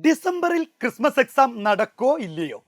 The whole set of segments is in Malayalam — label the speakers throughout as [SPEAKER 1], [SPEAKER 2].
[SPEAKER 1] ഡിസംബറിൽ ക്രിസ്മസ് എക്സാം നടക്കോ ഇല്ലയോ?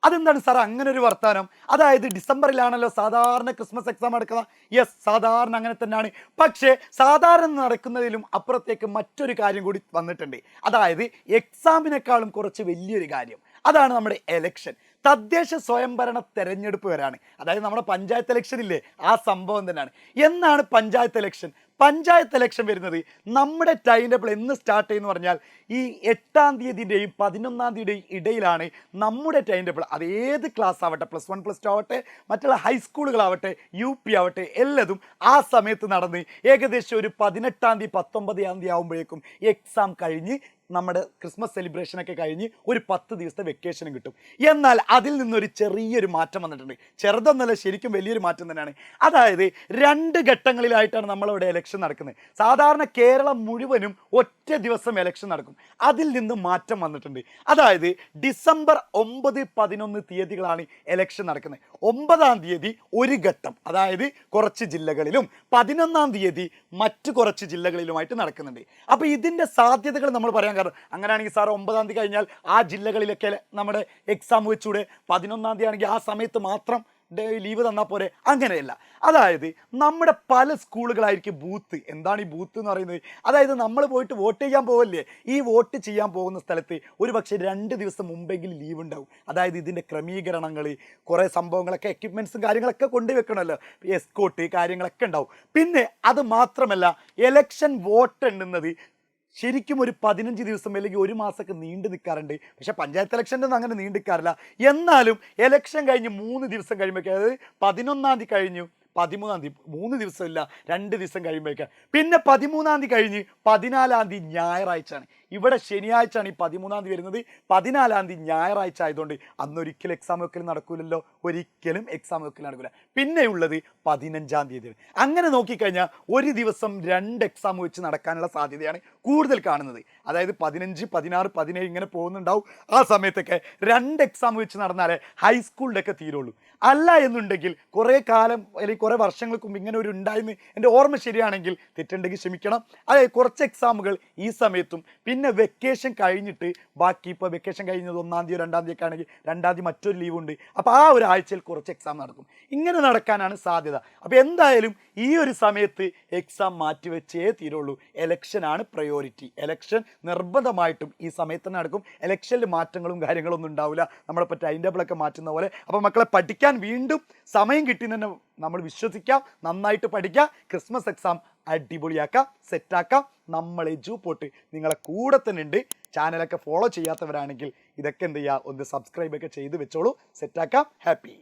[SPEAKER 1] അതെന്താണ് സാർ അങ്ങനെ ഒരു വർത്താനം? അതായത് ഡിസംബറിലാണല്ലോ സാധാരണ ക്രിസ്മസ് എക്സാം നടക്കുന്നത്. യെസ്, സാധാരണ അങ്ങനെ തന്നെയാണ്. പക്ഷേ സാധാരണ നടക്കുന്നതിലും അപ്പുറത്തേക്ക് മറ്റൊരു കാര്യം കൂടി വന്നിട്ടുണ്ട്. അതായത് എക്സാമിനേക്കാളും കുറച്ച് വലിയൊരു കാര്യം. അതാണ് നമ്മുടെ എലക്ഷൻ. തദ്ദേശ സ്വയംഭരണ തെരഞ്ഞെടുപ്പ് വരാണ്. അതായത് നമ്മുടെ പഞ്ചായത്ത് ഇലക്ഷൻ ഇല്ലേ, ആ സംഭവം തന്നെയാണ്. എന്നാണ് പഞ്ചായത്ത് ഇലക്ഷൻ? പഞ്ചായത്ത് ഇലക്ഷൻ വരുന്നത് നമ്മുടെ ടൈം ടേബിൾ എന്ന് സ്റ്റാർട്ട് ചെയ്യുന്നു പറഞ്ഞാൽ ഈ 8-ാം തീയതിയുടെയും 11-ാം തീയതിയുടെയും ഇടയിലാണ് നമ്മുടെ ടൈം ടേബിൾ. അത് ഏത് ക്ലാസ് ആവട്ടെ, +1 +2 ആവട്ടെ, മറ്റുള്ള ഹൈസ്കൂളുകളാവട്ടെ, UP ആവട്ടെ, എല്ലതും ആ സമയത്ത് നടന്ന് ഏകദേശം ഒരു 18-ാം തീയതി 19-ാം തീയതി ആകുമ്പോഴേക്കും എക്സാം കഴിഞ്ഞ് നമ്മുടെ ക്രിസ്മസ് സെലിബ്രേഷനൊക്കെ കഴിഞ്ഞ് ഒരു 10 ദിവസത്തെ വെക്കേഷനും കിട്ടും. എന്നാൽ അതിൽ നിന്നൊരു ചെറിയൊരു മാറ്റം വന്നിട്ടുണ്ട്. ചെറുതൊന്നല്ല, ശരിക്കും വലിയൊരു മാറ്റം തന്നെയാണ്. അതായത് 2 ഘട്ടങ്ങളിലായിട്ടാണ് നമ്മളിവിടെ എലക്ഷൻ നടക്കുന്നത്. സാധാരണ കേരളം മുഴുവനും ഒറ്റ ദിവസം എലക്ഷൻ നടക്കും. അതിൽ നിന്ന് മാറ്റം വന്നിട്ടുണ്ട്. അതായത് ഡിസംബർ 9, 11 തീയതികളാണ് എലക്ഷൻ നടക്കുന്നത്. 9-ാം തീയതി ഒരു ഘട്ടം, അതായത് കുറച്ച് ജില്ലകളിലും 11-ാം തീയതി മറ്റു കുറച്ച് ജില്ലകളിലുമായിട്ട് നടക്കുന്നുണ്ട്. അപ്പോൾ ഇതിൻ്റെ സാധ്യതകൾ നമ്മൾ പറയാൻ കാരണം, അങ്ങനെയാണെങ്കിൽ സാർ 9-ാം തീയതി കഴിഞ്ഞാൽ ആ ജില്ലകളിലൊക്കെ നമ്മുടെ എക്സാം വെച്ചൂടെ? 11-ാം തീയതി ആണെങ്കിൽ ആ സമയത്ത് മാത്രം ലീവ് തന്നാൽ പോരെ? അങ്ങനെയല്ല. അതായത് നമ്മുടെ പല സ്കൂളുകളായിരിക്കും ബൂത്ത്. എന്താണ് ഈ ബൂത്ത് എന്ന് പറയുന്നത്? അതായത് നമ്മൾ പോയിട്ട് വോട്ട് ചെയ്യാൻ പോവല്ലേ, ഈ വോട്ട് ചെയ്യാൻ പോകുന്ന സ്ഥലത്ത് ഒരു പക്ഷേ 2 ദിവസം മുമ്പെങ്കിലും ലീവ് ഉണ്ടാവും. അതായത് ഇതിൻ്റെ ക്രമീകരണങ്ങൾ, കുറേ സംഭവങ്ങളൊക്കെ, എക്യുപ്മെൻറ്റ്സും കാര്യങ്ങളൊക്കെ കൊണ്ടുവെക്കണമല്ലോ, എസ്കോട്ട് കാര്യങ്ങളൊക്കെ ഉണ്ടാവും. പിന്നെ അത് മാത്രമല്ല, എലക്ഷൻ വോട്ട് എണ്ണുന്നത് ശരിക്കും ഒരു 15 ദിവസം അല്ലെങ്കിൽ 1 മാസമൊക്കെ നീണ്ടു നിൽക്കാറുണ്ട്. പക്ഷേ പഞ്ചായത്ത് ഇലക്ഷൻ്റെ ഒന്നും അങ്ങനെ നീണ്ടു നിൽക്കാറില്ല. എന്നാലും എലക്ഷൻ കഴിഞ്ഞ് 3 ദിവസം കഴിയുമ്പോഴേക്കും, അതായത് 11-ാം തീയതി കഴിഞ്ഞു 13-ാം തീയതി, 3 ദിവസമില്ല 2 ദിവസം കഴിയുമ്പോഴേക്കാം, പിന്നെ 13-ാം തീയതി കഴിഞ്ഞ് 14-ാം തീയതി ഞായറാഴ്ചയാണ്. ഇവിടെ ശനിയാഴ്ചയാണ് ഈ 13-ാം തീയതി വരുന്നത്. 14-ാം തീയതി ഞായറാഴ്ച ആയതുകൊണ്ട് അന്നൊരിക്കലും എക്സാം വെക്കൽ നടക്കൂലല്ലോ, ഒരിക്കലും എക്സാം വെക്കൽ നടക്കില്ല. പിന്നെയുള്ളത് 15-ാം തീയതി. അങ്ങനെ നോക്കിക്കഴിഞ്ഞാൽ ഒരു ദിവസം 2 എക്സാം വെച്ച് നടക്കാനുള്ള സാധ്യതയാണ് കൂടുതൽ കാണുന്നത്. അതായത് 15, 16, 17 ഇങ്ങനെ പോകുന്നുണ്ടാവും. ആ സമയത്തൊക്കെ 2 എക്സാം വെച്ച് നടന്നാലേ ഹൈസ്കൂളിൻ്റെ ഒക്കെ തീരുള്ളൂ. അല്ല എന്നുണ്ടെങ്കിൽ കുറേ കാലം അല്ലെങ്കിൽ കുറേ വർഷങ്ങൾക്ക് മുമ്പ് ഇങ്ങനെ ഒരു ഉണ്ടായെന്ന് എൻ്റെ ഓർമ്മ ശരിയാണെങ്കിൽ, തെറ്റുണ്ടെങ്കിൽ ക്ഷമിക്കണം. അതായത് കുറച്ച് എക്സാമുകൾ ഈ സമയത്തും, പിന്നെ വെക്കേഷൻ കഴിഞ്ഞിട്ട് ബാക്കി, ഇപ്പോൾ വെക്കേഷൻ കഴിഞ്ഞത് 1-ാം തീയതി 2-ാം തീയതി ഒക്കെ ആണെങ്കിൽ 2-ാം തീയതി മറ്റൊരു ലീവ് ഉണ്ട്. അപ്പോൾ ആ ഒരു ആഴ്ചയിൽ കുറച്ച് എക്സാം നടക്കും. ഇങ്ങനെ നടക്കാനാണ് സാധ്യത. അപ്പോൾ എന്തായാലും ഈ ഒരു സമയത്ത് എക്സാം മാറ്റിവെച്ചേ തീരുള്ളൂ. എലക്ഷനാണ് പ്രയോറിറ്റി. എലക്ഷൻ നിർബന്ധമായിട്ടും ഈ സമയത്ത് തന്നെ നടക്കും. എലക്ഷനിൽ മാറ്റങ്ങളും കാര്യങ്ങളൊന്നും ഉണ്ടാവില്ല, നമ്മളിപ്പോൾ ടൈം ടേബിളൊക്കെ മാറ്റുന്ന പോലെ. അപ്പോൾ മക്കളെ, പഠിക്കാൻ വീണ്ടും സമയം കിട്ടി തന്നെ നമ്മൾ വിശ്വസിക്കാം. നന്നായിട്ട് പഠിക്കുക. ക്രിസ്മസ് എക്സാം അടിപൊളിയാക്കാം, സെറ്റാക്കാം. നമ്മൾ എജുപോർട്ട് നിങ്ങളെ കൂടെ തന്നെ ഉണ്ട്. ചാനലൊക്കെ ഫോളോ ചെയ്യാത്തവരാണെങ്കിൽ ഇതൊക്കെ എന്ത് ചെയ്യുക, ഒന്ന് സബ്സ്ക്രൈബ് ഒക്കെ ചെയ്ത് വെച്ചോളൂ. സെറ്റാക്കാം. ഹാപ്പി.